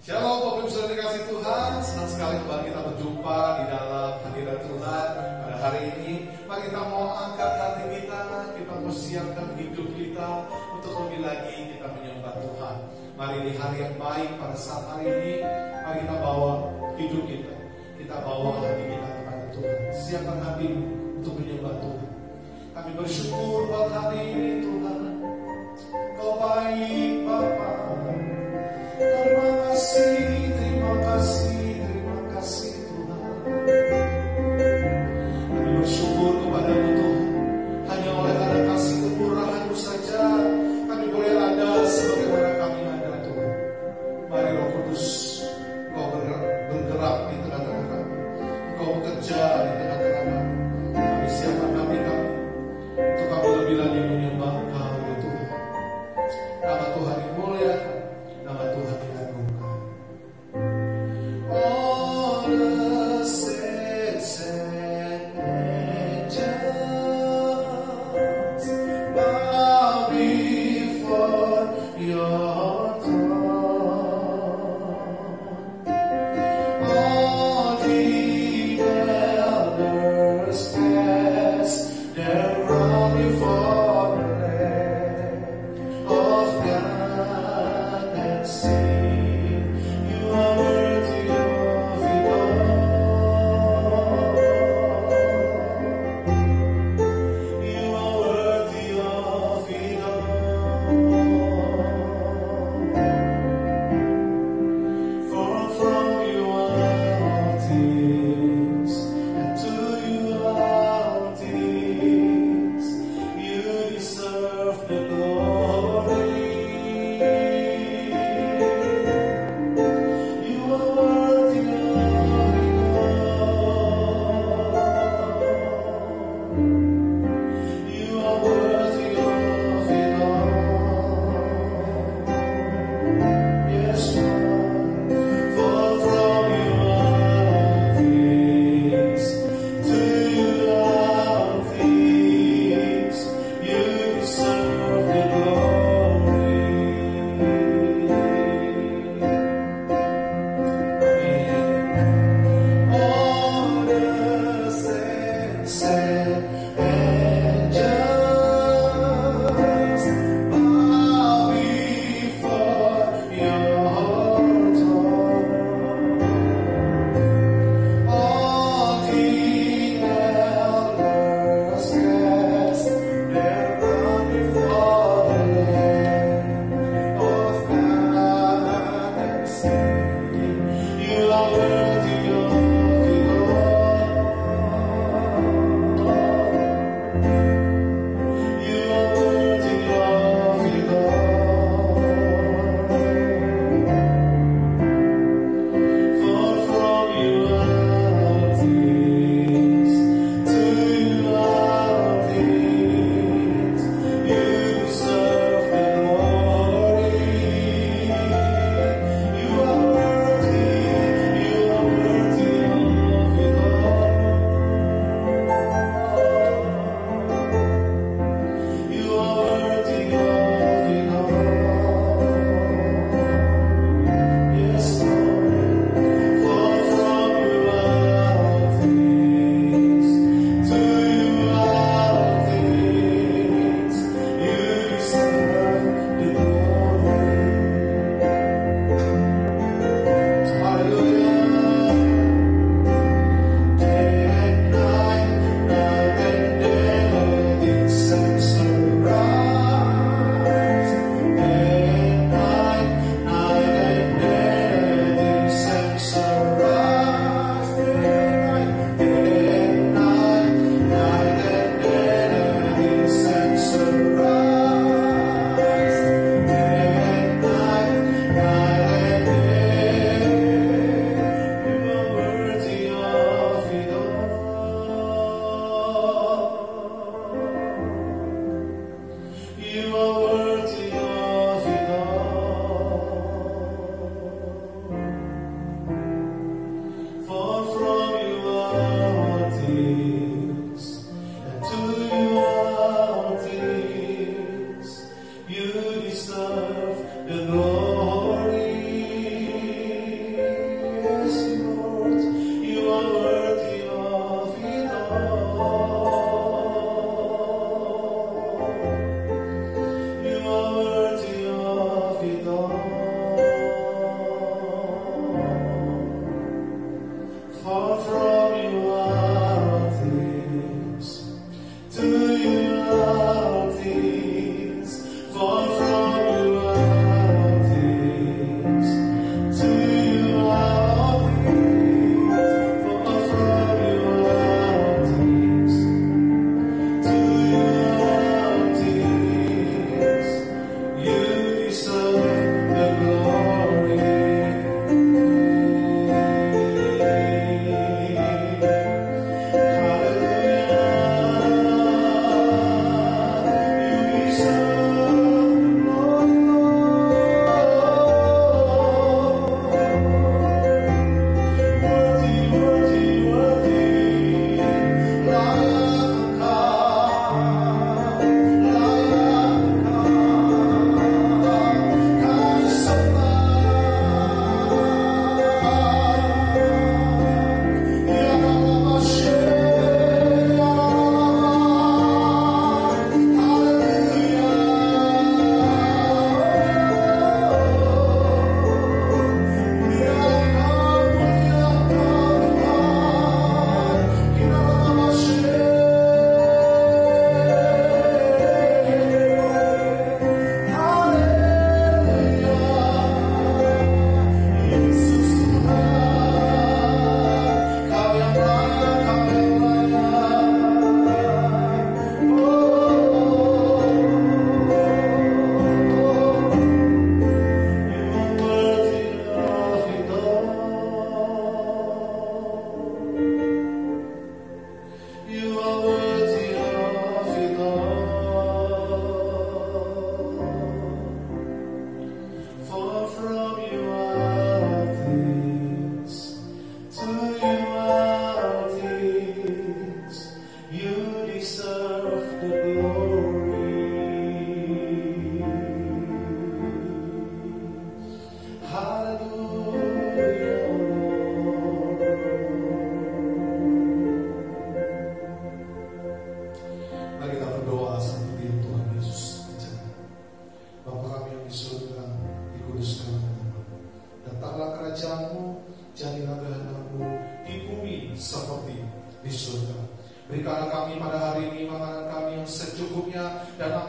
Shalom Bapak Ibu Saudara dikasih Tuhan, senang sekali kembali kita berjumpa di dalam hadirat Tuhan pada hari ini. Mari kita mau angkat hati kita mau siapkan hidup kita untuk lebih lagi kita menyembah Tuhan. Mari di hari yang baik pada saat hari ini, mari kita bawa hidup kita bawa hati kita kepada Tuhan. Siapkan hati untuk menyembah Tuhan. Kami bersyukur buat hari ini Tuhan, Kau baik Bapa. Terima kasih Tuhan. Kami bersyukur kepada-Mu Tuhan. Hanya oleh karena kasih kemurahan-Mu saja kami boleh ada sebagaimana kami ada Tuhan. Mari Roh Kudus, Kau bergerak di tengah-tengah kami. Kau bekerja di tengah-tengah kami. Kami siapkan hati kami untuk kami lebih lagi menyembah Kau ya Tuhan. Nama Tuhan dimuliakan, nama Tuhan diagungkan. All the saints and angels bow before Your throne. All the elders cast their crown before the Lamb of God and sing, You are worthy of it all. You are worthy of it all. For from You are all things, and to You are all things. You deserve the glory. You are worthy of it all. You are worthy of it all. Yes, Lord. For from You are all things, to You are all things. You deserve the glory. All the saints and angels bow before Your throne. All the elders cast their crown before the Lamb of God and sing, You are worthy of it all. You are worthy of it all. For from You are all things, to You are all things. You deserve the glory. You are worthy of it all. You are worthy of it all. Yes, Lord. For from You are all things, to You are all things. You deserve the glory. Hallelujah. Day and night, night and day, the saints arise. Day and night, night and day, the saints arise. Day and night, night and day, the saints arise. Day and night, night and day. You are worthy of it all. You are worthy of it all. For from You are all things, and to You are all things. You deserve the glory.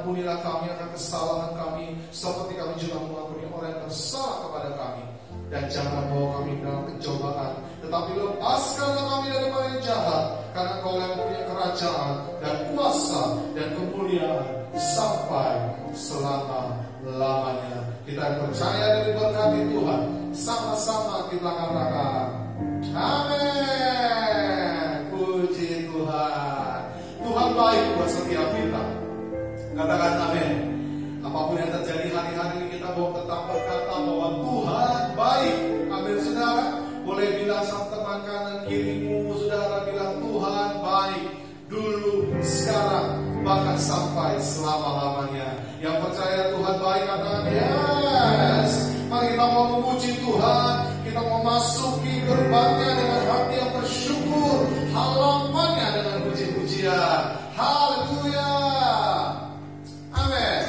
ampunilah kami akan kesalahan kami, seperti kami juga mengampuni orang yang bersalah kepada kami. Dan jangan bawa kami dalam pencobaan, tetapi lepaskanlah kami daripada yang jahat, karena Engkau yang punya kerajaan dan kuasa dan kemuliaan sampai selama-lamanya. Kita yang percaya dan diberkati Tuhan, sama-sama kita katakan amin. Puji Tuhan. Tuhan baik buat setiap kita. Katakan amin. Apapun yang terjadi hari-hari ini, kita mau tetap berkata bahwa Tuhan baik. Amin, saudara. Boleh bilang sama teman kanan kirimu, saudara, bilang Tuhan baik. Dulu, sekarang, bahkan sampai selama-lamanya. Yang percaya Tuhan baik, katakan yes. Mari kita mau memuji Tuhan. Kita mau masuki gerbangnya dengan hati yang bersyukur, halamannya dengan puji-pujian. Haleluya. Amin.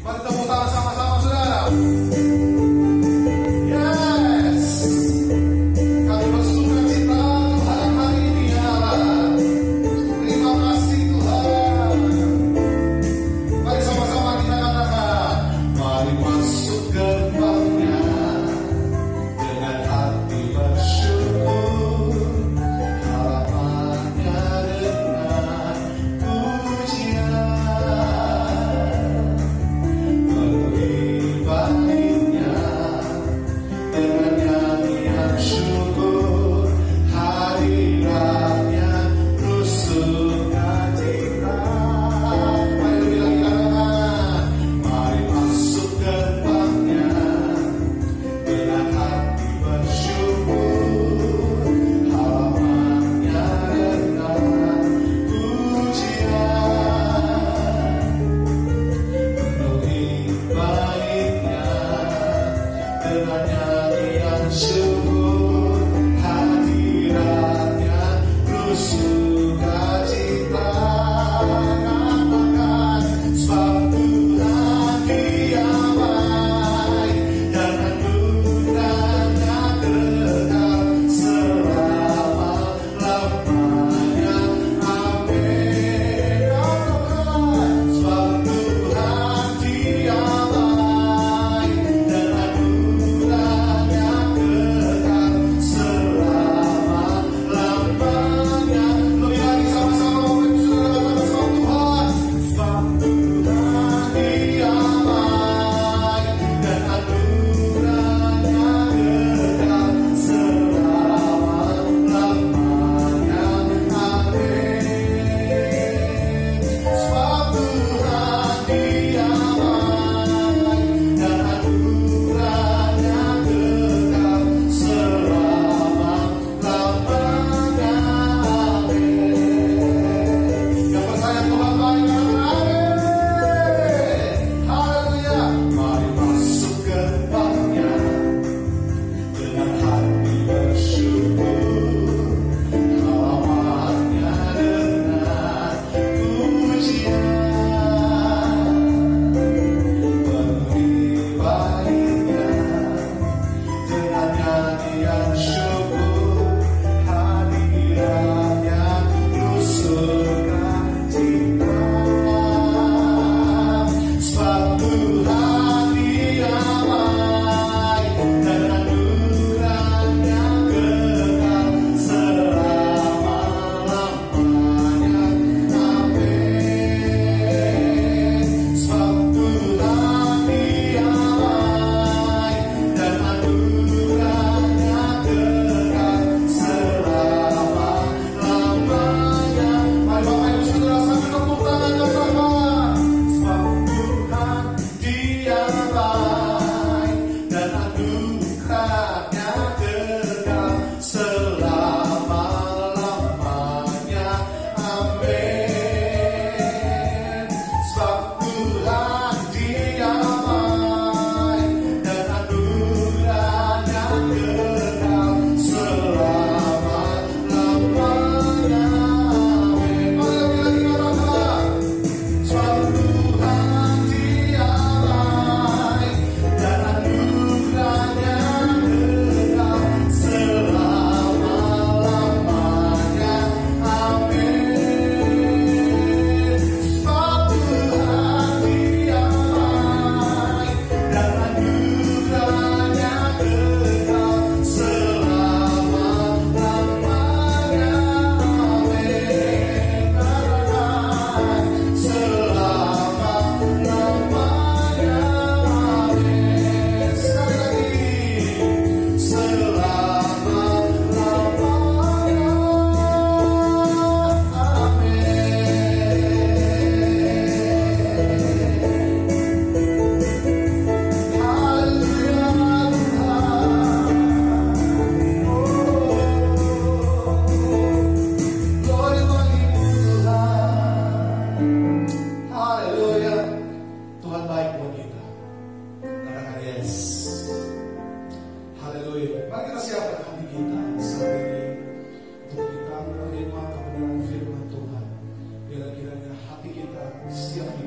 Mari tepuk tangan sama-sama, saudara. Yes. Kami bersuka cita Tuhan hari ini, ya Allah. Terima kasih Tuhan. Mari sama-sama kita katakan, mari masuk gerbangnya dengan hati bersyukur, harapannya dengan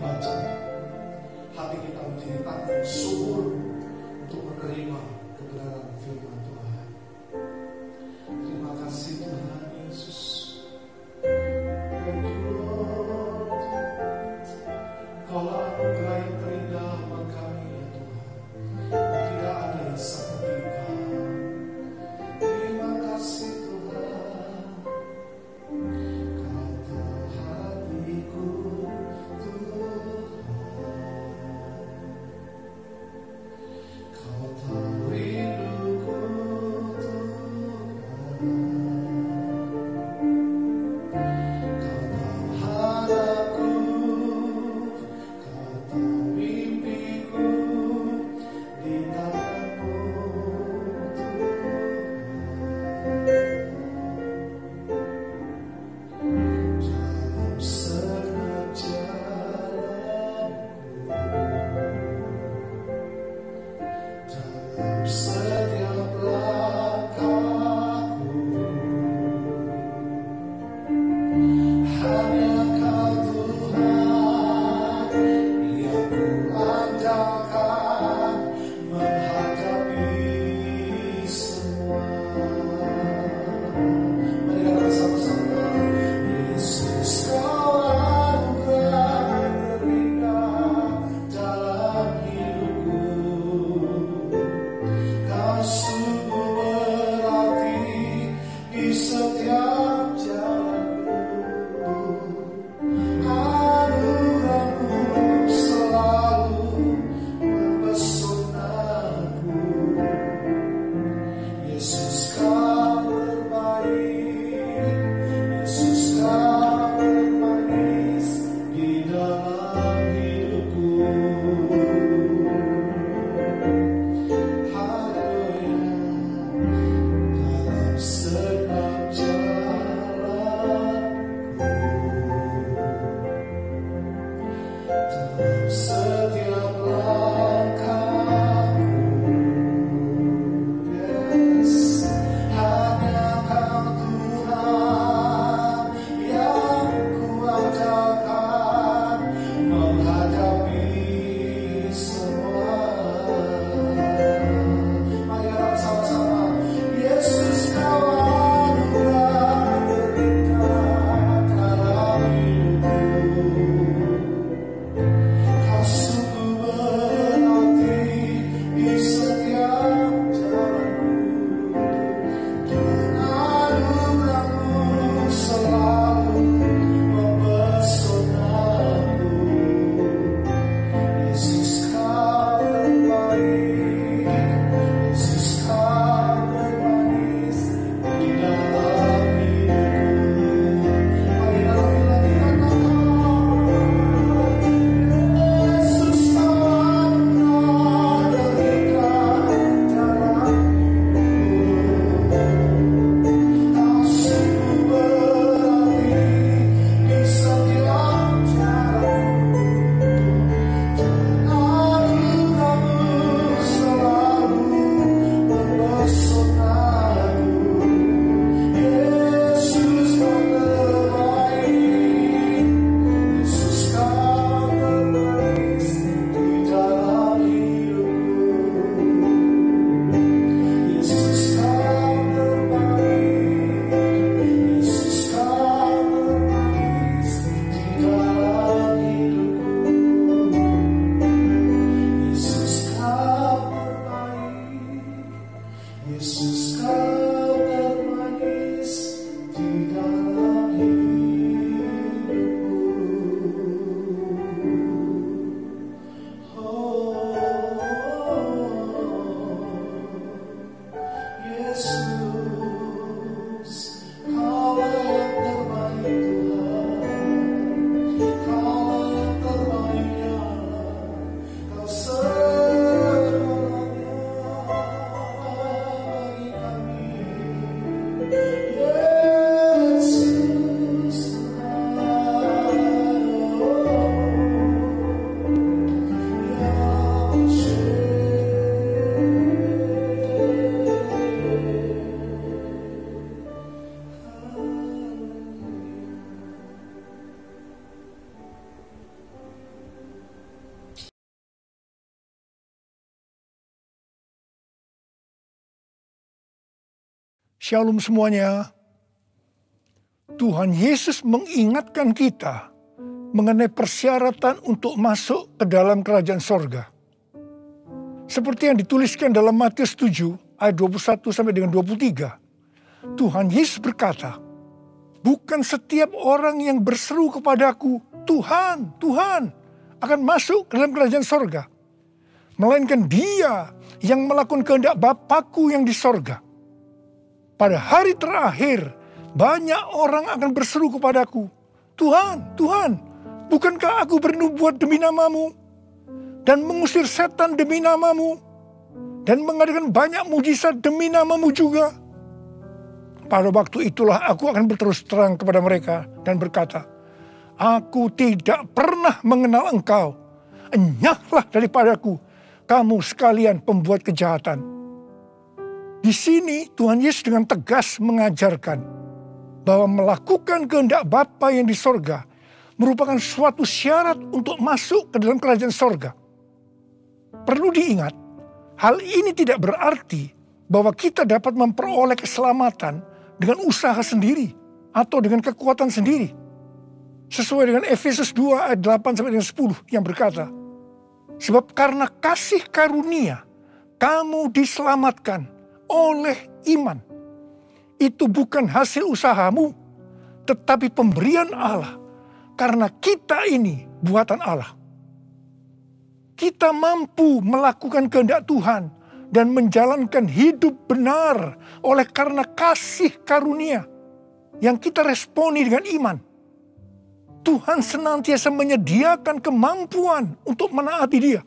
dibaca, hati kita menjadi tangguh subur untuk menerima kebenaran firman Tuhan. Terima kasih Tuhan Yesus. Thank you Lord. Kaulah anugerah yang terindah buat kami ya Tuhan. Tidak ada yang seperti Engkau. Terima kasih Tuhan. Kau tahu hatiku Tuhan. Kau tahu rinduku Tuhan. Kau tahu harapku. Kau tahu mimpiku di tangan-Mu Tuhan. Dalam segenap jalanku, dalam setiap langkahku, hanya Kau Tuhan yang ku andalkan menghadapi semua. Mari katakan sama-sama, Yesus Kau anugerah terindah dalam hidupku. Kau sungguh berarti di setiap jalanku. Anugerah-Mu selalu mempesonaku. Yesus Kau terbaik, Yesus Kau termanis di dalam hidupku. Haleluya. Dalam segenap jalanku, dalam setiap langkahku, yes, hanya Kau Tuhan yang ku andalkan menghadapi semua. Mari katakan sama-sama, Yesus Kau anugerah terindah dalam hidupku. Kau Shalom semuanya. Tuhan Yesus mengingatkan kita mengenai persyaratan untuk masuk ke dalam kerajaan sorga. Seperti yang dituliskan dalam Matius 7 ayat 21 sampai dengan 23. Tuhan Yesus berkata, bukan setiap orang yang berseru kepadaku, Tuhan, Tuhan, akan masuk ke dalam kerajaan sorga. Melainkan dia yang melakukan kehendak Bapa-Ku yang di sorga. Pada hari terakhir, banyak orang akan berseru kepadaku, Tuhan, Tuhan, bukankah aku bernubuat demi namamu? Dan mengusir setan demi namamu? Dan mengadakan banyak mujizat demi namamu juga? Pada waktu itulah aku akan berterus terang kepada mereka dan berkata, aku tidak pernah mengenal engkau. Enyahlah daripadaku, kamu sekalian pembuat kejahatan. Di sini Tuhan Yesus dengan tegas mengajarkan bahwa melakukan kehendak Bapa yang di sorga merupakan suatu syarat untuk masuk ke dalam kerajaan sorga. Perlu diingat, hal ini tidak berarti bahwa kita dapat memperoleh keselamatan dengan usaha sendiri atau dengan kekuatan sendiri. Sesuai dengan Efesus 2 ayat 8 sampai dengan 10 yang berkata, sebab karena kasih karunia kamu diselamatkan oleh iman. Itu bukan hasil usahamu, tetapi pemberian Allah. Karena kita ini buatan Allah. Kita mampu melakukan kehendak Tuhan dan menjalankan hidup benar oleh karena kasih karunia yang kita responi dengan iman. Tuhan senantiasa menyediakan kemampuan untuk menaati Dia.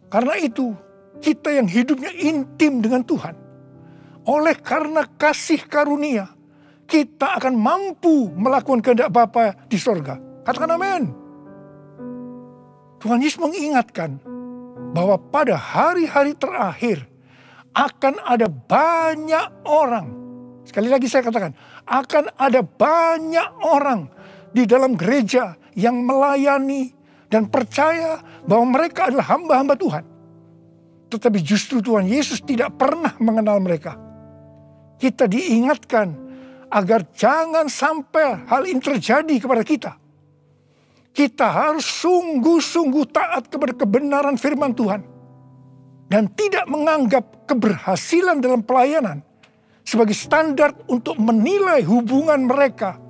Karena itu, kita yang hidupnya intim dengan Tuhan, oleh karena kasih karunia, kita akan mampu melakukan kehendak Bapa di sorga. Katakan amin. Tuhan Yesus mengingatkan bahwa pada hari-hari terakhir akan ada banyak orang. Sekali lagi saya katakan, akan ada banyak orang di dalam gereja yang melayani dan percaya bahwa mereka adalah hamba-hamba Tuhan. Tetapi justru Tuhan Yesus tidak pernah mengenal mereka. Kita diingatkan agar jangan sampai hal ini terjadi kepada kita. Kita harus sungguh-sungguh taat kepada kebenaran firman Tuhan. Dan tidak menganggap keberhasilan dalam pelayanan sebagai standar untuk menilai hubungan mereka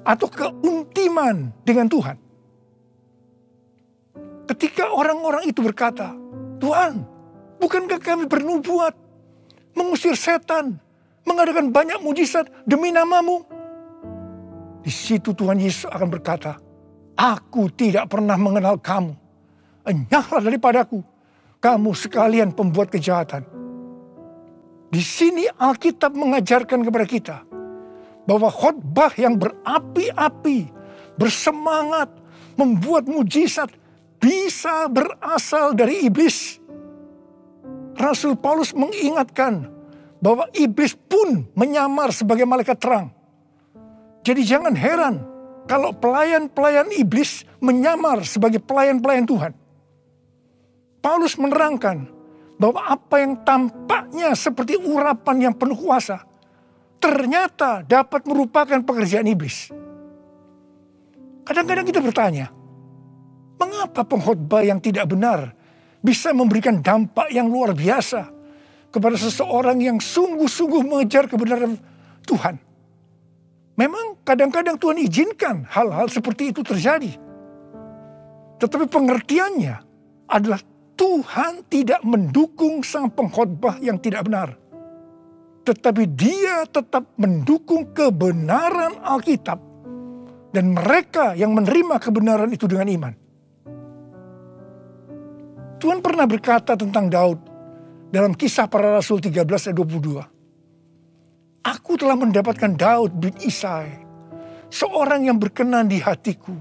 atau keuntiman dengan Tuhan. Ketika orang-orang itu berkata, Tuhan, bukankah kami bernubuat, mengusir setan, mengadakan banyak mujizat demi namamu? Di situ Tuhan Yesus akan berkata, aku tidak pernah mengenal kamu. Enyahlah daripadaku, kamu sekalian pembuat kejahatan. Di sini Alkitab mengajarkan kepada kita bahwa khotbah yang berapi-api, bersemangat, membuat mujizat bisa berasal dari iblis. Rasul Paulus mengingatkan bahwa iblis pun menyamar sebagai malaikat terang. Jadi jangan heran kalau pelayan-pelayan iblis menyamar sebagai pelayan-pelayan Tuhan. Paulus menerangkan bahwa apa yang tampaknya seperti urapan yang penuh kuasa, ternyata dapat merupakan pekerjaan iblis. Kadang-kadang kita bertanya, mengapa pengkhotbah yang tidak benar bisa memberikan dampak yang luar biasa kepada seseorang yang sungguh-sungguh mengejar kebenaran Tuhan? Memang kadang-kadang Tuhan izinkan hal-hal seperti itu terjadi. Tetapi pengertiannya adalah Tuhan tidak mendukung sang pengkhotbah yang tidak benar. Tetapi Dia tetap mendukung kebenaran Alkitab dan mereka yang menerima kebenaran itu dengan iman. Tuhan pernah berkata tentang Daud dalam Kisah Para Rasul 13 ayat 22. Aku telah mendapatkan Daud bin Isai, seorang yang berkenan di hatiku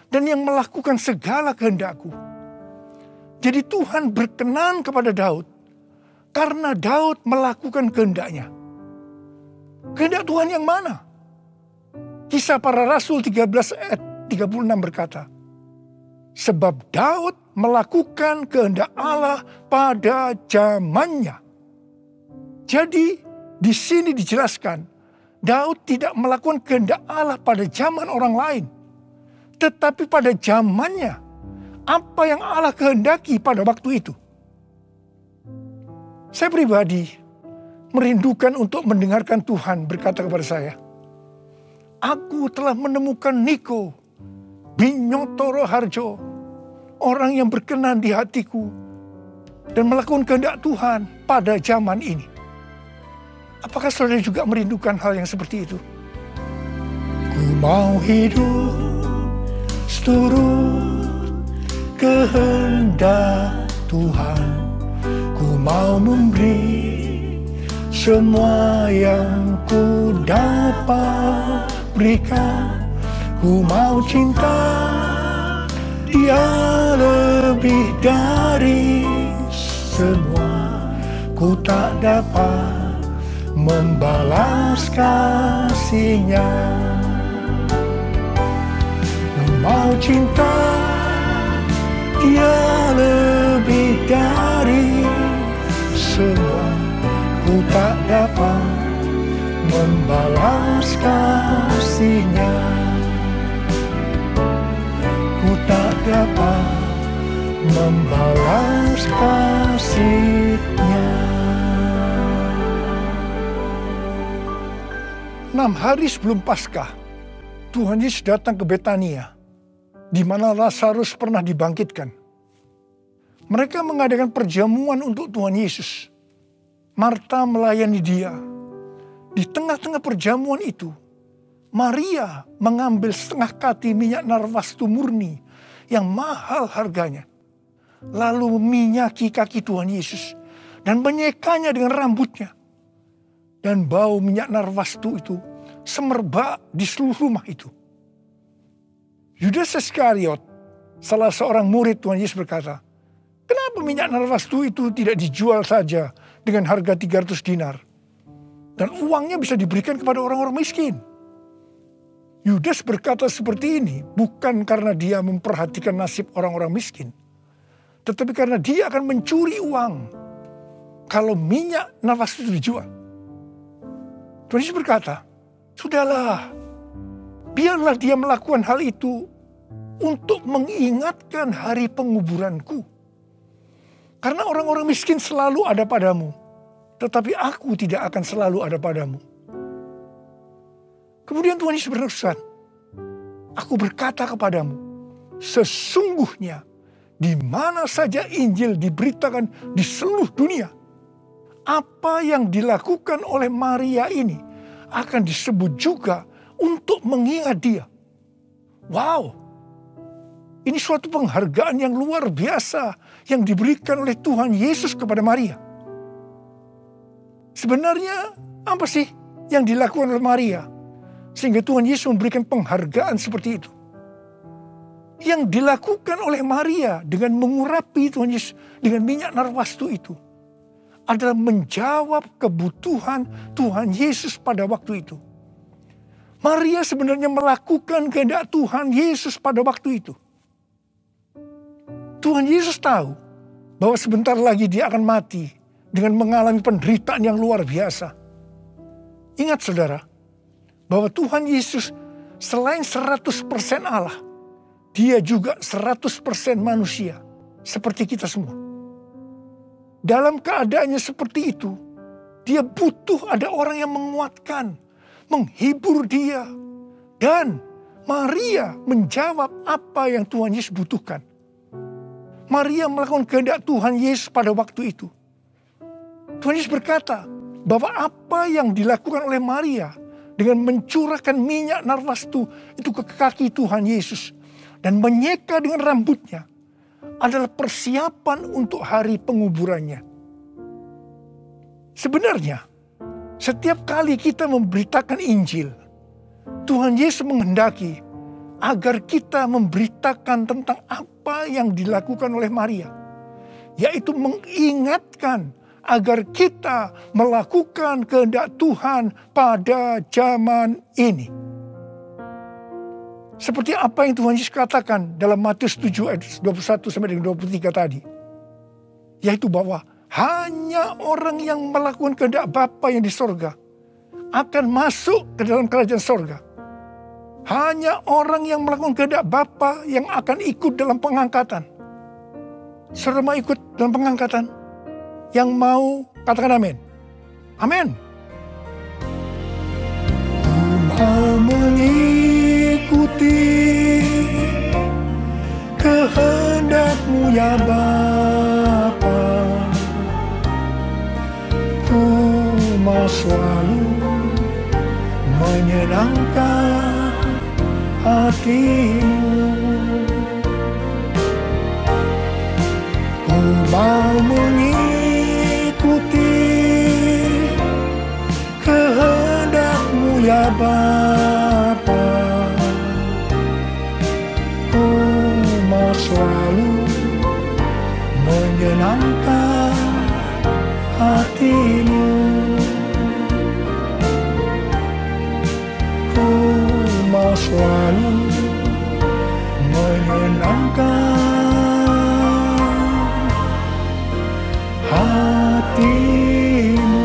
dan yang melakukan segala kehendakku. Jadi Tuhan berkenan kepada Daud karena Daud melakukan kehendaknya. Kehendak Tuhan yang mana? Kisah Para Rasul 13 ayat 36 berkata, sebab Daud melakukan kehendak Allah pada zamannya. Jadi Di sini dijelaskan, Daud tidak melakukan kehendak Allah pada zaman orang lain. Tetapi pada zamannya, apa yang Allah kehendaki pada waktu itu. Saya pribadi merindukan untuk mendengarkan Tuhan berkata kepada saya, aku telah menemukan Niko Binyotoro Harjo, orang yang berkenan di hatiku dan melakukan kehendak Tuhan pada zaman ini. Apakah saudara juga merindukan hal yang seperti itu? Ku mau hidup seturut kehendak Tuhan. Ku mau memberi semua yang ku dapat berikan. Ku mau cinta Dia lebih dari semua. Ku tak dapat membalas kasih-Nya. Ku mau cinta Dia lebih dari semua. Ku tak dapat membalas kasih-Nya. Ku tak dapat membalas kasih-Nya. 6 hari sebelum Paskah, Tuhan Yesus datang ke Betania, di mana Lazarus pernah dibangkitkan. Mereka mengadakan perjamuan untuk Tuhan Yesus. Marta melayani Dia. Di tengah-tengah perjamuan itu, Maria mengambil setengah kati minyak narwastu murni yang mahal harganya. Lalu meminyaki kaki Tuhan Yesus dan menyekanya dengan rambutnya. Dan bau minyak narwastu itu semerbak di seluruh rumah itu. Yudas Iskariot, salah seorang murid Tuhan Yesus berkata, kenapa minyak narwastu itu tidak dijual saja dengan harga 300 dinar? Dan uangnya bisa diberikan kepada orang-orang miskin. Yudas berkata seperti ini bukan karena dia memperhatikan nasib orang-orang miskin. Tetapi karena dia akan mencuri uang kalau minyak narwastu itu dijual. Tuhan Yesus berkata, sudahlah, biarlah dia melakukan hal itu untuk mengingatkan hari penguburanku. Karena orang-orang miskin selalu ada padamu, tetapi aku tidak akan selalu ada padamu. Kemudian Tuhan Yesus berpesan, aku berkata kepadamu, sesungguhnya di mana saja Injil diberitakan di seluruh dunia, apa yang dilakukan oleh Maria ini akan disebut juga untuk mengingat dia. Wow, ini suatu penghargaan yang luar biasa yang diberikan oleh Tuhan Yesus kepada Maria. Sebenarnya apa sih yang dilakukan oleh Maria sehingga Tuhan Yesus memberikan penghargaan seperti itu? Yang dilakukan oleh Maria dengan mengurapi Tuhan Yesus dengan minyak narwastu itu adalah menjawab kebutuhan Tuhan Yesus pada waktu itu. Maria sebenarnya melakukan kehendak Tuhan Yesus pada waktu itu. Tuhan Yesus tahu bahwa sebentar lagi dia akan mati dengan mengalami penderitaan yang luar biasa. Ingat saudara, bahwa Tuhan Yesus selain 100% Allah, dia juga 100% manusia seperti kita semua. Dalam keadaannya seperti itu, dia butuh ada orang yang menguatkan, menghibur dia. Dan Maria menjawab apa yang Tuhan Yesus butuhkan. Maria melakukan kehendak Tuhan Yesus pada waktu itu. Tuhan Yesus berkata bahwa apa yang dilakukan oleh Maria dengan mencurahkan minyak narwastu itu ke kaki Tuhan Yesus dan menyeka dengan rambutnya adalah persiapan untuk hari penguburannya. Sebenarnya, setiap kali kita memberitakan Injil, Tuhan Yesus menghendaki agar kita memberitakan tentang apa yang dilakukan oleh Maria, yaitu mengingatkan agar kita melakukan kehendak Tuhan pada zaman ini. Seperti apa yang Tuhan Yesus katakan dalam Matius 7 ayat 21 sampai dengan 23 tadi. Yaitu bahwa Hanya orang yang melakukan kehendak Bapa yang di sorga akan masuk ke dalam kerajaan sorga. Hanya orang yang melakukan kehendak Bapa yang akan ikut dalam pengangkatan. Saudara mau ikut dalam pengangkatan? Yang mau katakan amin. Amin. Mau mengikuti kehendak-Mu ya Bapa. Ku mau selalu menyenangkan hati-Mu. Ku mau mengikuti kehendak-Mu ya Bapa. Ku mau selalu menyenangkan hati-Mu. Ku mau selalu menyenangkan hati-Mu.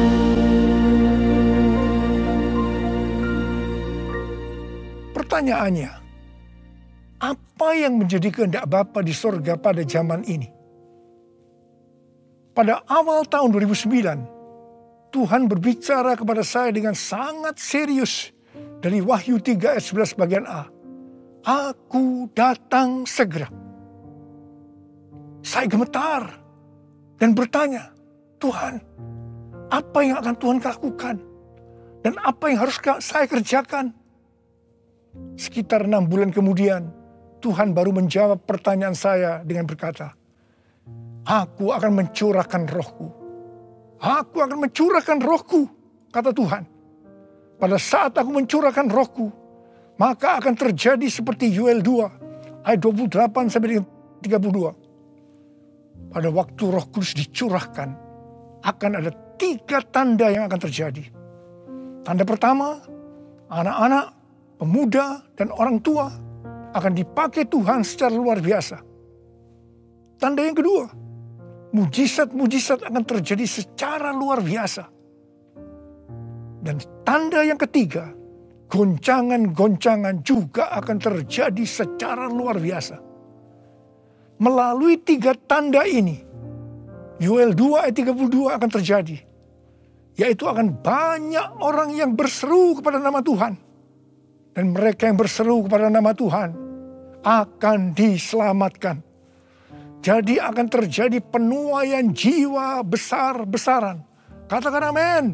Pertanyaannya, apa yang menjadi kehendak Bapa di sorga pada zaman ini? Pada awal tahun 2009, Tuhan berbicara kepada saya dengan sangat serius dari Wahyu 3 ayat 11 bagian A. Aku datang segera. Saya gemetar dan bertanya, Tuhan, apa yang akan Tuhan lakukan? Dan apa yang harus saya kerjakan? Sekitar 6 bulan kemudian, Tuhan baru menjawab pertanyaan saya dengan berkata, Aku akan mencurahkan rohku. Aku akan mencurahkan rohku, kata Tuhan. Pada saat aku mencurahkan rohku, maka akan terjadi seperti Yoel 2, ayat 28 sampai 32. Pada waktu Roh Kudus dicurahkan, akan ada 3 tanda yang akan terjadi. Tanda pertama, anak-anak, pemuda, dan orang tua akan dipakai Tuhan secara luar biasa. Tanda yang kedua, mujizat-mujizat akan terjadi secara luar biasa. Dan tanda yang ketiga, goncangan-goncangan juga akan terjadi secara luar biasa. Melalui 3 tanda ini, Yoel 2 ayat 32 akan terjadi. Yaitu akan banyak orang yang berseru kepada nama Tuhan. Dan mereka yang berseru kepada nama Tuhan akan diselamatkan. Jadi akan terjadi penuaian jiwa besar-besaran. Katakan amin.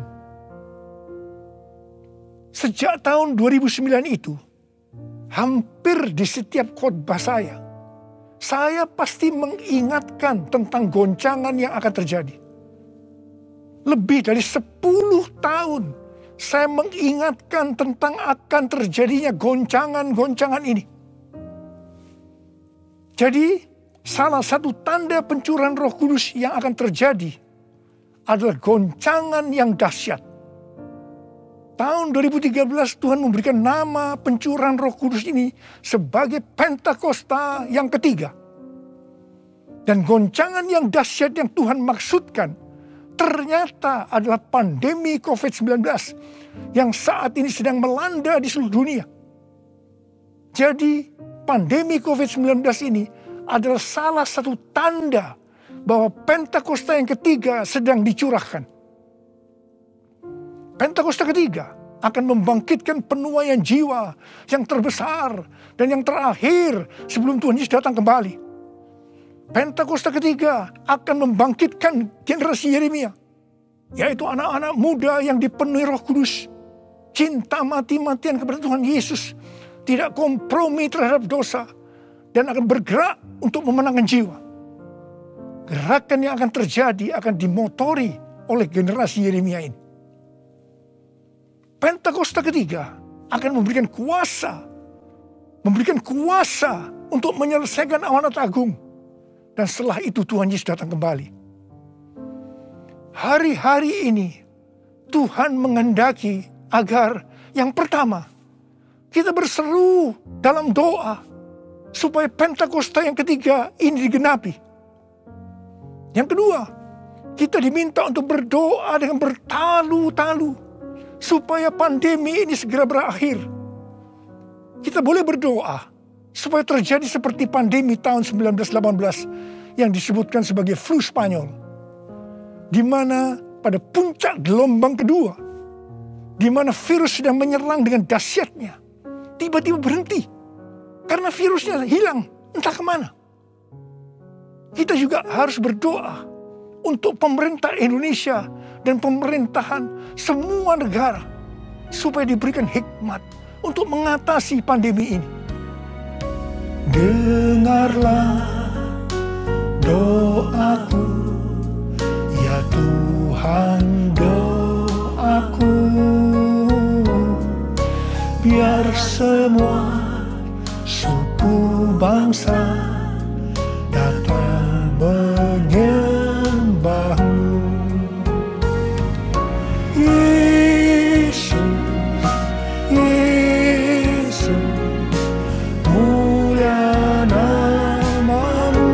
Sejak tahun 2009 itu, hampir di setiap khotbah saya pasti mengingatkan tentang goncangan yang akan terjadi. Lebih dari 10 tahun saya mengingatkan tentang akan terjadinya goncangan-goncangan ini. Jadi salah satu tanda pencurahan Roh Kudus yang akan terjadi adalah goncangan yang dahsyat. Tahun 2013 Tuhan memberikan nama pencurahan Roh Kudus ini sebagai Pentakosta yang ketiga. Dan goncangan yang dahsyat yang Tuhan maksudkan ternyata adalah pandemi COVID-19 yang saat ini sedang melanda di seluruh dunia. Jadi pandemi COVID-19 ini adalah salah satu tanda bahwa Pentakosta yang ketiga sedang dicurahkan. Pentakosta ketiga akan membangkitkan penuaian jiwa yang terbesar dan yang terakhir sebelum Tuhan Yesus datang kembali. Pentakosta ketiga akan membangkitkan generasi Yeremia, yaitu anak-anak muda yang dipenuhi Roh Kudus, cinta mati-matian kepada Tuhan Yesus, tidak kompromi terhadap dosa, dan akan bergerak untuk memenangkan jiwa. Gerakan yang akan terjadi akan dimotori oleh generasi Yeremia ini. Pentakosta ketiga akan memberikan kuasa untuk menyelesaikan amanat agung. Dan setelah itu Tuhan Yesus datang kembali. Hari-hari ini Tuhan menghendaki agar yang pertama, kita berseru dalam doa supaya Pentakosta yang ketiga ini digenapi. Yang kedua, Kita diminta untuk berdoa dengan bertalu-talu supaya pandemi ini segera berakhir. Kita boleh berdoa supaya terjadi seperti pandemi tahun 1918 yang disebutkan sebagai flu Spanyol, di mana pada puncak gelombang kedua, di mana virus sedang menyerang dengan dahsyatnya, tiba-tiba berhenti karena virusnya hilang entah kemana. Kita juga harus berdoa untuk pemerintah Indonesia dan pemerintahan semua negara supaya diberikan hikmat untuk mengatasi pandemi ini. Dengarlah doaku, ya Tuhan, doaku, biar semua suku bangsa datang menyembahmu. Yesus, Yesus, mulia namamu.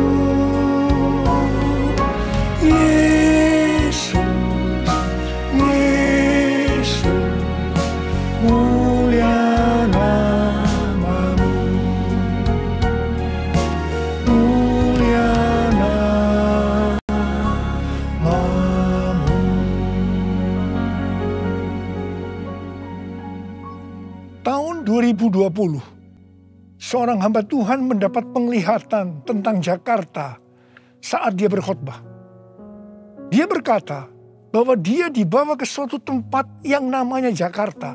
Yesus, Yesus, mulia namamu. Mulia namamu. Tahun 2020, seorang hamba Tuhan mendapat penglihatan tentang Jakarta saat dia berkhotbah. Dia berkata bahwa dia dibawa ke suatu tempat yang namanya Jakarta.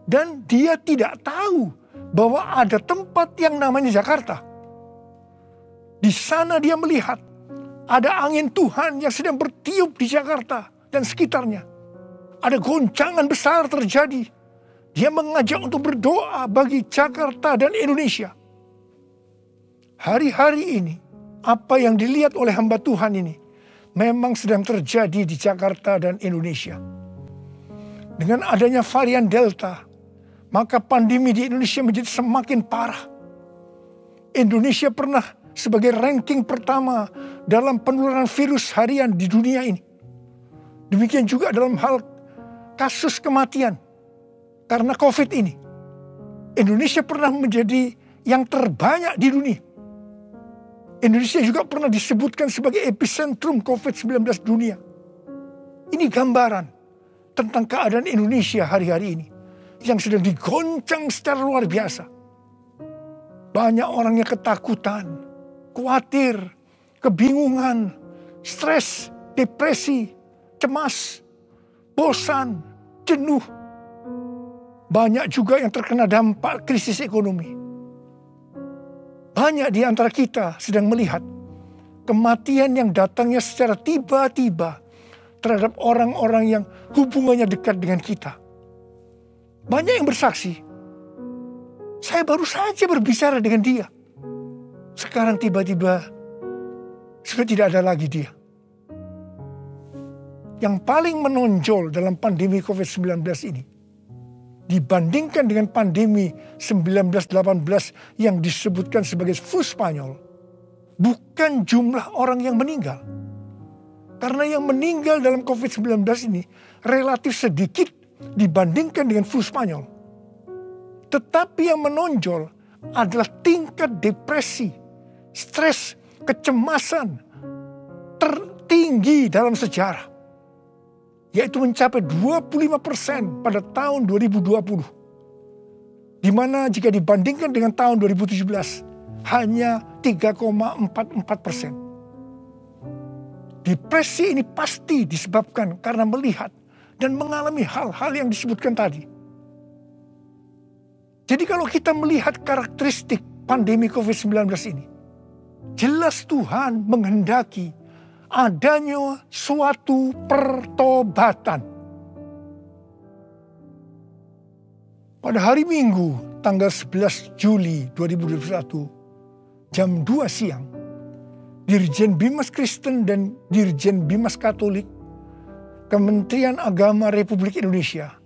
Dan dia tidak tahu bahwa ada tempat yang namanya Jakarta. Di sana dia melihat ada angin Tuhan yang sedang bertiup di Jakarta dan sekitarnya. Ada goncangan besar terjadi. Dia mengajak untuk berdoa bagi Jakarta dan Indonesia. Hari-hari ini, apa yang dilihat oleh hamba Tuhan ini memang sedang terjadi di Jakarta dan Indonesia. Dengan adanya varian Delta, maka pandemi di Indonesia menjadi semakin parah. Indonesia pernah sebagai ranking pertama dalam penularan virus harian di dunia ini. Demikian juga dalam hal kasus kematian karena COVID ini. Indonesia pernah menjadi yang terbanyak di dunia. Indonesia juga pernah disebutkan sebagai epicentrum COVID-19 dunia. Ini gambaran tentang keadaan Indonesia hari-hari ini yang sedang digoncang secara luar biasa. Banyak orang yang ketakutan, khawatir, kebingungan, stres, depresi, cemas, bosan, jenuh. Banyak juga yang terkena dampak krisis ekonomi. Banyak di antara kita sedang melihat kematian yang datangnya secara tiba-tiba terhadap orang-orang yang hubungannya dekat dengan kita. Banyak yang bersaksi, saya baru saja berbicara dengan dia. Sekarang tiba-tiba sudah tidak ada lagi dia. Yang paling menonjol dalam pandemi COVID-19 ini, dibandingkan dengan pandemi 1918 yang disebutkan sebagai flu Spanyol, bukan jumlah orang yang meninggal. Karena yang meninggal dalam COVID-19 ini relatif sedikit dibandingkan dengan flu Spanyol. Tetapi yang menonjol adalah tingkat depresi, stres, kecemasan tertinggi dalam sejarah. Yaitu mencapai 25% pada tahun 2020. Di mana jika dibandingkan dengan tahun 2017 hanya 3,44%. Depresi ini pasti disebabkan karena melihat dan mengalami hal-hal yang disebutkan tadi. Jadi kalau kita melihat karakteristik pandemi COVID-19 ini, jelas Tuhan menghendaki adanya suatu pertobatan. Pada hari Minggu, tanggal 11 Juli 2021, jam 2 siang, Dirjen Bimas Kristen dan Dirjen Bimas Katolik, Kementerian Agama Republik Indonesia,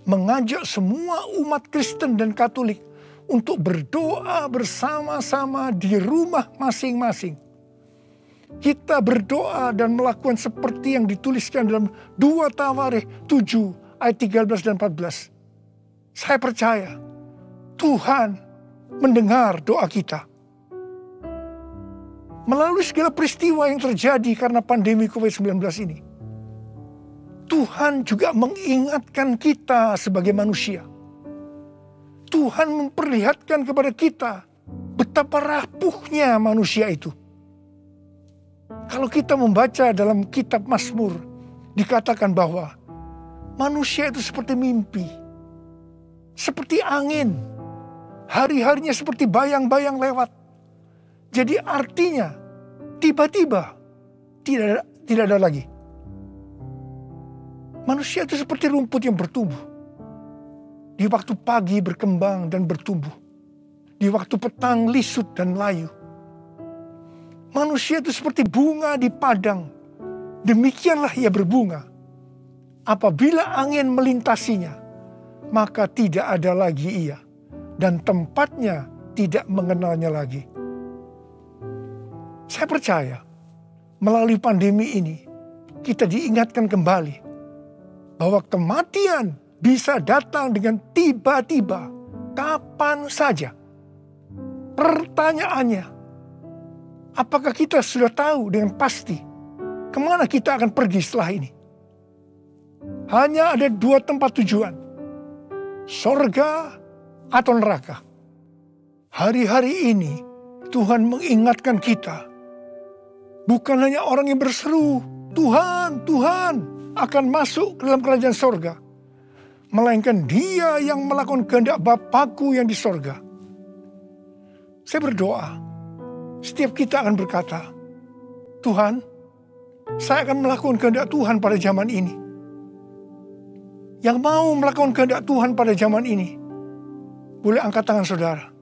mengajak semua umat Kristen dan Katolik untuk berdoa bersama-sama di rumah masing-masing. kita berdoa dan melakukan seperti yang dituliskan dalam 2 Tawarikh 7 ayat 13 dan 14. Saya percaya Tuhan mendengar doa kita. Melalui segala peristiwa yang terjadi karena pandemi COVID-19 ini, Tuhan juga mengingatkan kita sebagai manusia. Tuhan memperlihatkan kepada kita betapa rapuhnya manusia itu. Kalau kita membaca dalam kitab Mazmur, dikatakan bahwa manusia itu seperti mimpi, seperti angin, hari-harinya seperti bayang-bayang lewat. Jadi artinya tiba-tiba tidak ada lagi. Manusia itu seperti rumput yang bertumbuh. Di waktu pagi berkembang dan bertumbuh. Di waktu petang lisut dan layu. Manusia itu seperti bunga di padang. Demikianlah ia berbunga. Apabila angin melintasinya, maka tidak ada lagi ia. Dan tempatnya tidak mengenalnya lagi. Saya percaya melalui pandemi ini kita diingatkan kembali bahwa kematian bisa datang dengan tiba-tiba, kapan saja. Pertanyaannya, apakah kita sudah tahu dengan pasti kemana kita akan pergi setelah ini? Hanya ada 2 tempat tujuan, sorga atau neraka. Hari-hari ini Tuhan mengingatkan kita. Bukan hanya orang yang berseru, Tuhan, Tuhan akan masuk ke dalam kerajaan sorga. Melainkan dia yang melakukan kehendak Bapakku yang di sorga. Saya berdoa, setiap kita akan berkata, Tuhan, saya akan melakukan kehendak Tuhan pada zaman ini. Yang mau melakukan kehendak Tuhan pada zaman ini, boleh angkat tangan saudara.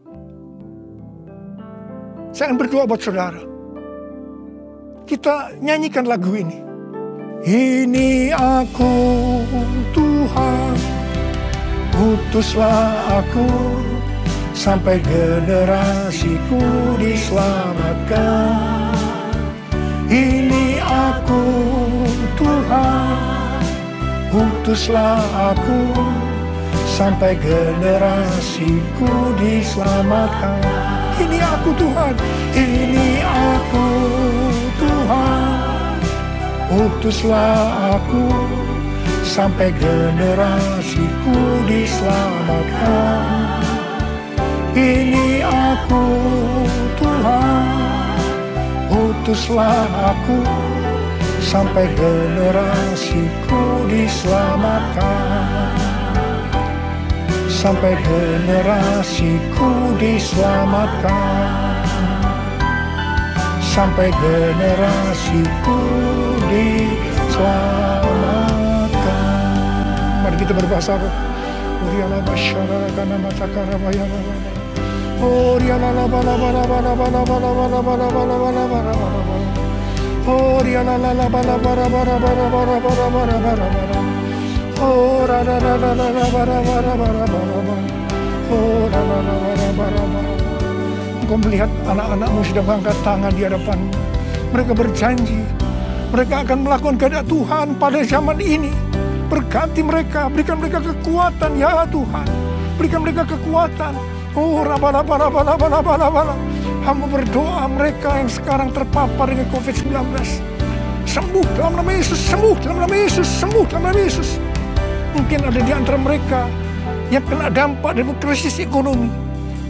Saya akan berdoa buat saudara. Kita nyanyikan lagu ini. Ini aku Tuhan, utuslah aku, sampai generasiku diselamatkan. Ini aku Tuhan, utuslah aku, sampai generasiku diselamatkan. Ini aku Tuhan, ini aku Tuhan, utuslah aku, sampai generasiku diselamatkan. Ini aku Tuhan, utuslah aku, sampai generasiku diselamatkan. Sampai generasiku diselamatkan. Sampai generasiku diselamatkan. Mari kita berbahasa roh. Uriala basyara kana matakara bayana. Uriala bala bala bala bala bala bala bala bala bala bala bala. Uriala bala bala bala bala bala bala bala bala bala. Oh, ra ra ra ra ra ra ra ra ra ra. Oh, ra ra ra ra ra ra ra. Engkau melihat anak-anakmu sedang mengangkat tangan di hadapanmu. Mereka berjanji, mereka akan melakukan kehendak Tuhan pada zaman ini. Berkati mereka, berikan mereka kekuatan ya Tuhan. Berikan mereka kekuatan. Oh, rabala. Hamba berdoa mereka yang sekarang terpapar dengan COVID-19. Sembuh dalam nama Yesus, sembuh dalam nama Yesus, sembuh dalam nama Yesus. Mungkin ada di antara mereka yang kena dampak dari krisis ekonomi.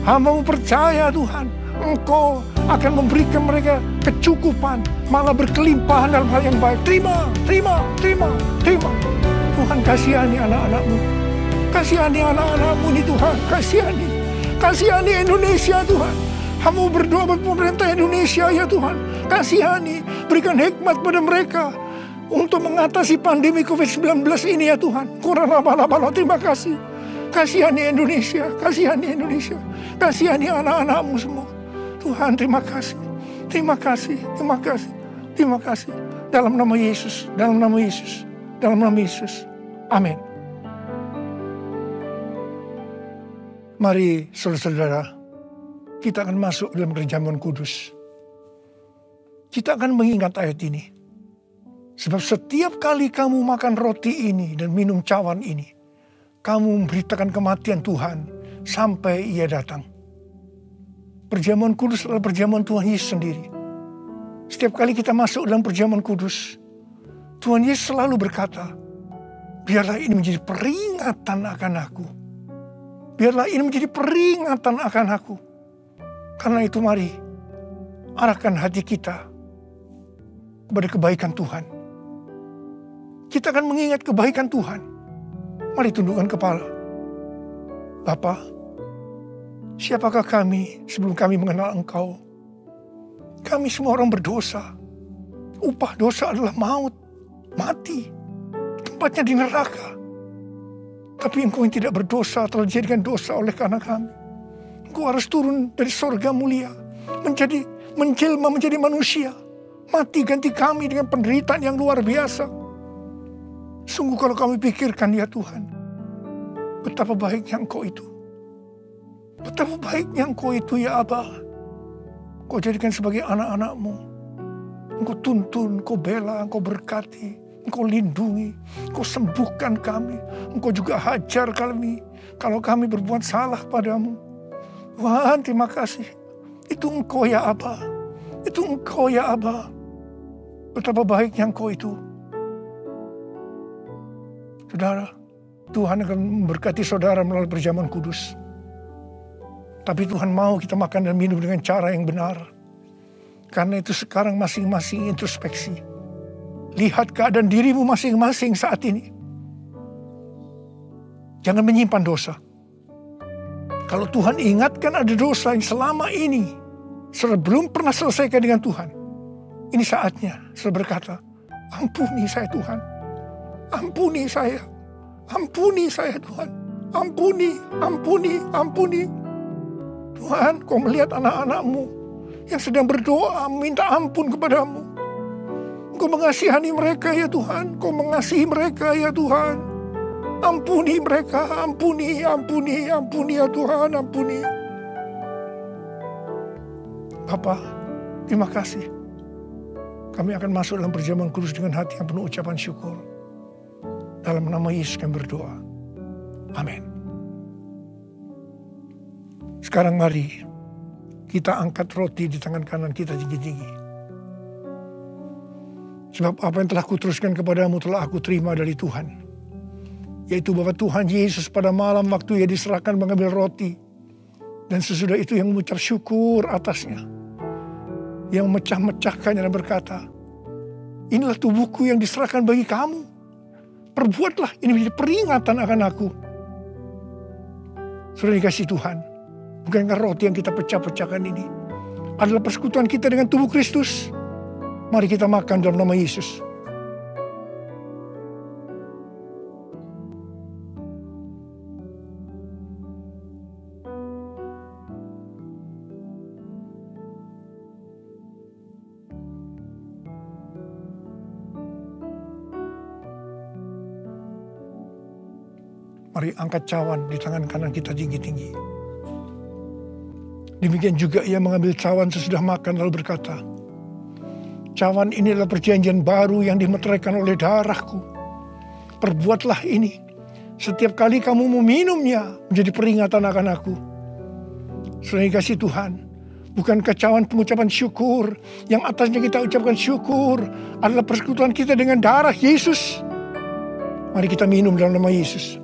Hamba percaya Tuhan, Engkau akan memberikan mereka kecukupan, malah berkelimpahan dalam hal yang baik. Terima. Tuhan kasihani anak-anak-Mu. Kasihani anak-anak-Mu ini Tuhan, kasihani Indonesia Tuhan. Hamba berdoa buat pemerintah Indonesia ya Tuhan. Kasihani, berikan hikmat pada mereka untuk mengatasi pandemi COVID-19 ini ya Tuhan. Terima kasih. Kasihani Indonesia. Kasihani anak-anak-Mu semua. Tuhan terima kasih. Dalam nama Yesus. Amin. Mari saudara-saudara, kita akan masuk dalam kerajaan Kudus. kita akan mengingat ayat ini. Sebab setiap kali kamu makan roti ini dan minum cawan ini, kamu memberitakan kematian Tuhan sampai Ia datang. Perjamuan kudus adalah perjamuan Tuhan Yesus sendiri. Setiap kali kita masuk dalam perjamuan kudus, Tuhan Yesus selalu berkata, biarlah ini menjadi peringatan akan aku. Biarlah ini menjadi peringatan akan aku. Karena itu mari, arahkan hati kita kepada kebaikan Tuhan. Kita akan mengingat kebaikan Tuhan. Mari tundukkan kepala. Bapa, siapakah kami sebelum kami mengenal Engkau? Kami semua orang berdosa. Upah dosa adalah maut, mati. Tempatnya di neraka. Tapi Engkau yang tidak berdosa telah dijadikan dosa oleh karena kami. Engkau harus turun dari sorga mulia, menjelma menjadi manusia. Mati ganti kami dengan penderitaan yang luar biasa. Sungguh kalau kami pikirkan ya Tuhan, betapa baiknya Engkau itu. Betapa baiknya Engkau itu ya Aba. Engkau jadikan sebagai anak-anak-Mu. Engkau tuntun, Engkau bela, Engkau berkati, Engkau lindungi, Engkau sembuhkan kami. Engkau juga hajar kami kalau kami berbuat salah padamu. Tuhan, terima kasih. Itu Engkau ya Aba. Itu Engkau ya Aba. Betapa baiknya Engkau itu. Saudara, Tuhan akan memberkati saudara melalui perjamuan kudus. Tapi Tuhan mau kita makan dan minum dengan cara yang benar. Karena itu sekarang masing-masing introspeksi. Lihat keadaan dirimu masing-masing saat ini. Jangan menyimpan dosa. Kalau Tuhan ingatkan ada dosa yang selama ini belum pernah selesaikan dengan Tuhan, ini saatnya saya berkata, ampuni saya Tuhan. Ampuni saya. Ampuni saya Tuhan. Ampuni, ampuni, ampuni. Tuhan, Kau melihat anak-anak-Mu yang sedang berdoa minta ampun kepadamu. Kau mengasihani mereka ya Tuhan. Kau mengasihi mereka ya Tuhan. Ampuni mereka, ampuni, ampuni, ampuni ya Tuhan, ampuni. Bapa, terima kasih. Kami akan masuk dalam perjamuan kudus dengan hati yang penuh ucapan syukur. Dalam nama Yesus kami berdoa. Amin. Sekarang mari kita angkat roti di tangan kanan kita tinggi-tinggi. Sebab apa yang telah kuteruskan kepadamu telah aku terima dari Tuhan. Yaitu bahwa Tuhan Yesus pada malam waktu Ia diserahkan mengambil roti. Dan sesudah itu yang mengucap syukur atasnya. Yang memecah-mecahkannya dan berkata, inilah tubuhku yang diserahkan bagi kamu. Perbuatlah ini menjadi peringatan akan aku. Sudah dikasih Tuhan. Bukankah roti yang kita pecah-pecahkan ini adalah persekutuan kita dengan tubuh Kristus? Mari kita makan dalam nama Yesus. Mari angkat cawan di tangan kanan kita tinggi-tinggi. Demikian juga Ia mengambil cawan sesudah makan lalu berkata, cawan ini adalah perjanjian baru yang dimeteraikan oleh darahku. Perbuatlah ini. Setiap kali kamu meminumnya menjadi peringatan akan aku. Sudah dikasih Tuhan. Bukankah cawan pengucapan syukur yang atasnya kita ucapkan syukur adalah persekutuan kita dengan darah Yesus? Mari kita minum dalam nama Yesus.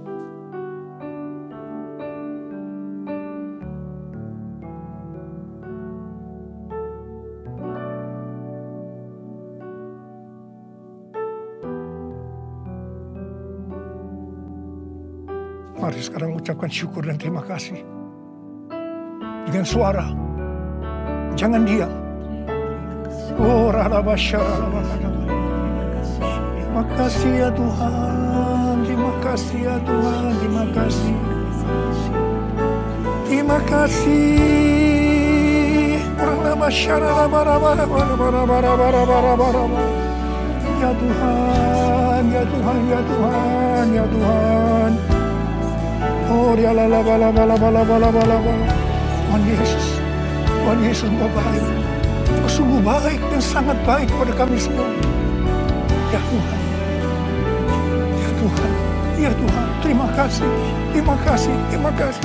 Mari sekarang ucapkan syukur dan terima kasih. Dengan suara. Jangan diam. Oh, terima kasih ya Tuhan. Terima kasih ya Tuhan. Terima kasih. Terima kasih. Ya Tuhan, ya Tuhan, ya Tuhan, ya Tuhan. Oh, dia bala. Tuhan Yesus Engkau baik. Engkau sungguh baik dan sangat baik kepada kami semua. Ya Tuhan, ya Tuhan, ya Tuhan, terima kasih, terima kasih, terima kasih.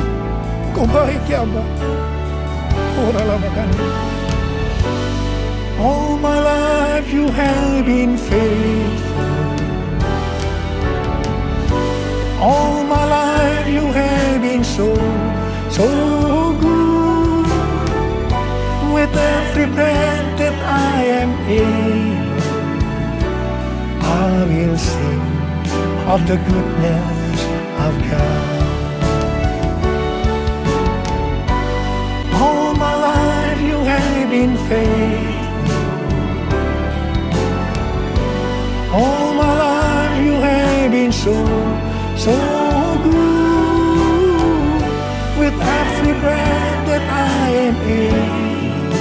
Kau baik ya Abba. All my life you have been faithful. All my life you have been so good. With every breath that I am able, I will sing of the goodness of God. All my life you have been faithful. All my life you have been so good. With every breath that I am able,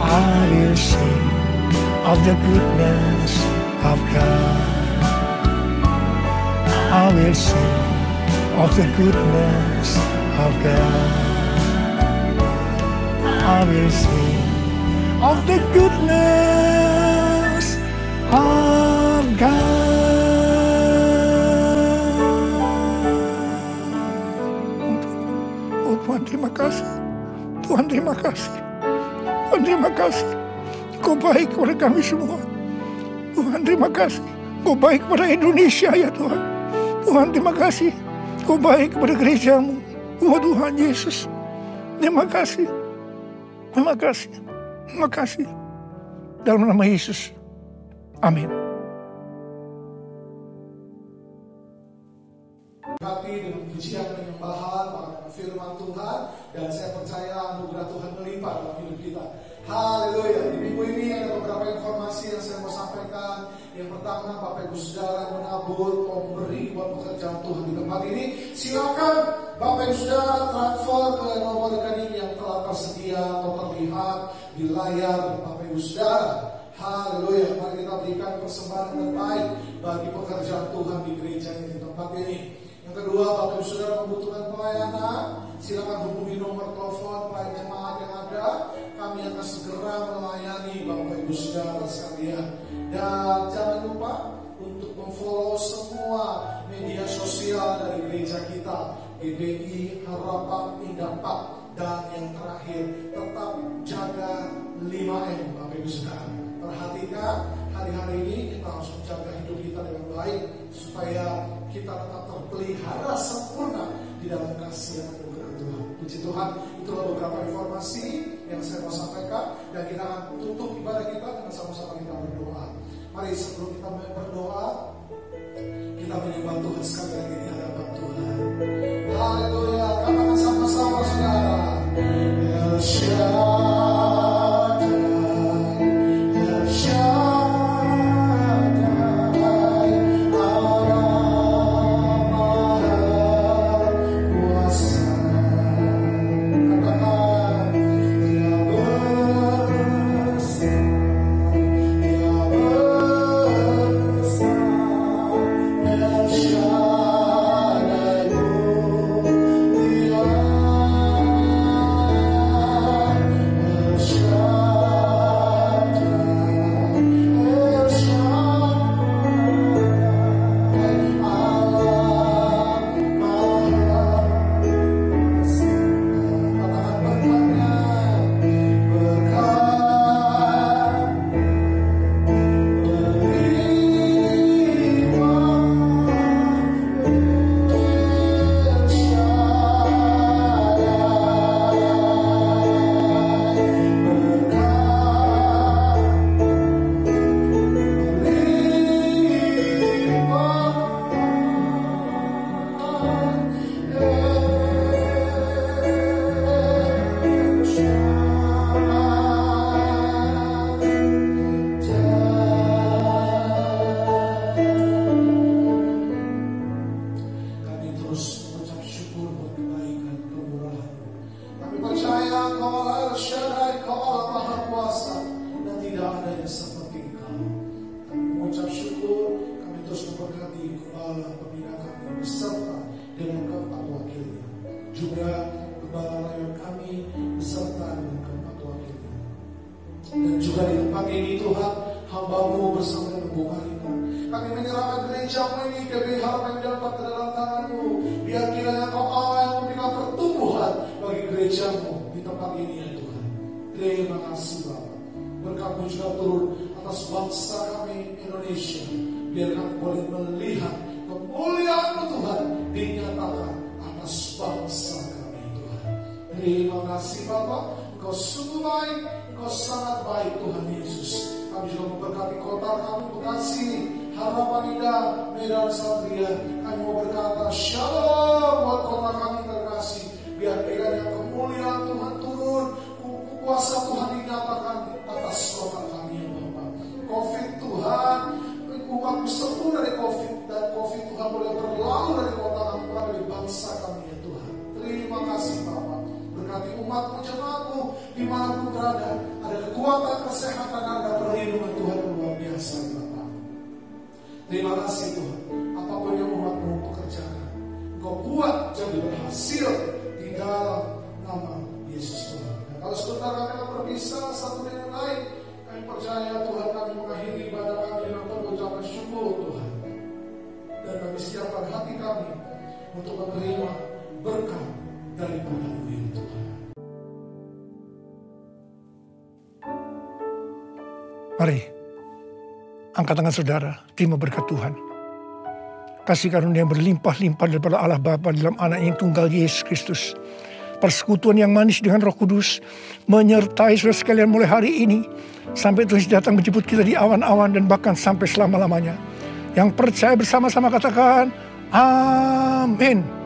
I will sing of the goodness of God. I will sing of the goodness of God. I will sing of the goodness of God. Oh Tuhan, terima kasih. Tuhan, terima kasih. Tuhan, terima kasih. Kau baik kepada kami semua. Tuhan, terima kasih. Kau baik kepada Indonesia ya Tuhan. Tuhan, terima kasih. Kau baik kepada gerejamu. Oh Tuhan Yesus, terima kasih. Terima kasih. Terima kasih. Dalam nama Yesus. Amin. Hati dengan pujian penyembahan, mengatakan firman Tuhan, dan saya percaya anugerah Tuhan melimpah dalam hidup kita. Haleluya. Di minggu ini ada beberapa informasi yang saya mau sampaikan. Yang pertama, Bapak Ibu Saudara yang menabur, memberi buat pekerjaan Tuhan di tempat ini, silakan Bapak Ibu Saudara transfer ke nomor rekening yang telah tersedia atau terlihat di layar Bapak Ibu Saudara. Haleluya. Mari kita berikan persembahan yang terbaik bagi pekerjaan Tuhan di gereja di tempat ini. Yang kedua, Bapak Ibu Saudara membutuhkan pelayanan, silakan hubungi nomor telepon para jemaat yang ada. Kami akan segera melayani Bapak Ibu Saudara sekalian. Dan jangan lupa untuk memfollow semua media sosial dari gereja kita, GBI Harapan Indah 4. Dan yang terakhir, tetap jaga 5M Bapak Ibu Saudara. Perhatikan, hari-hari ini kita harus menjaga hidup kita dengan baik, supaya kita tetap terpelihara sempurna di dalam kasih dan anugerah Tuhan. Puji Tuhan, itulah beberapa informasi yang saya mau sampaikan, dan kita akan tutup ibadah kita dengan sama-sama kita berdoa. Mari sebelum kita berdoa, kita menyembah Tuhan sekali lagi di hadapan Tuhan. Haleluya, katakan sama-sama saudara. El Shaddai, El Shaddai, Allah Maha Kuasa. Katakan, Dia besar, Dia besar, El Shaddai mulia. juga di tempat ini Tuhan, hamba-Mu bersama dengan Bu Marina. Kami menyerahkan gereja-Mu ini ke harapan yang dapat ke dalam tangan-Mu. Biar kiranya Kau Allah yang memberikan pertumbuhan bagi gereja-Mu di tempat ini ya Tuhan. Terima kasih Bapak. Berkat-Mu juga turun atas bangsa kami Indonesia. Biar kami boleh melihat kemuliaan-Mu Tuhan dinyatakan atas bangsa kami Tuhan. Terima kasih Bapak. Engkau sungguh baik, Engkau sangat baik Tuhan Yesus. Kami juga memberkati kota kami Bekasi, Harapan Indah, Medan Satria. Kami mau berkata shalom buat kota kami terkasih. Biar kiranya kemuliaan Tuhan turun, kuasa Tuhan dinyatakan atas kota kami ya Bapak. Covid Tuhan, umatmu sembuh dari Covid, dan Covid Tuhan boleh berlalu dari kota kami, dari bangsa kami ya Tuhan. Terima kasih Bapak. Berkati umatmu, jemaatmu, dimanapun berada, ada kekuatan, kesehatan, ada perlindungan Tuhan yang luar biasa Bapak. Terima kasih Tuhan. Apapun yang umatmu pekerjakan, Engkau buat jadi berhasil di dalam nama Yesus Tuhan. Dan kalau sebentar kami akan berpisah satu dengan lain, kami percaya Tuhan kami mengakhiri ibadah kami dengan pengucapan syukur Tuhan. Dan kami siapkan hati kami untuk menerima berkat daripada-Mu ya Tuhan. Mari, angkat tangan saudara, terima berkat Tuhan. Kasih karunia yang berlimpah-limpah daripada Allah Bapa dalam anak yang tunggal Yesus Kristus. Persekutuan yang manis dengan Roh Kudus menyertai saudara sekalian mulai hari ini sampai Tuhan datang menjemput kita di awan-awan dan bahkan sampai selama-lamanya. Yang percaya bersama-sama katakan, amin.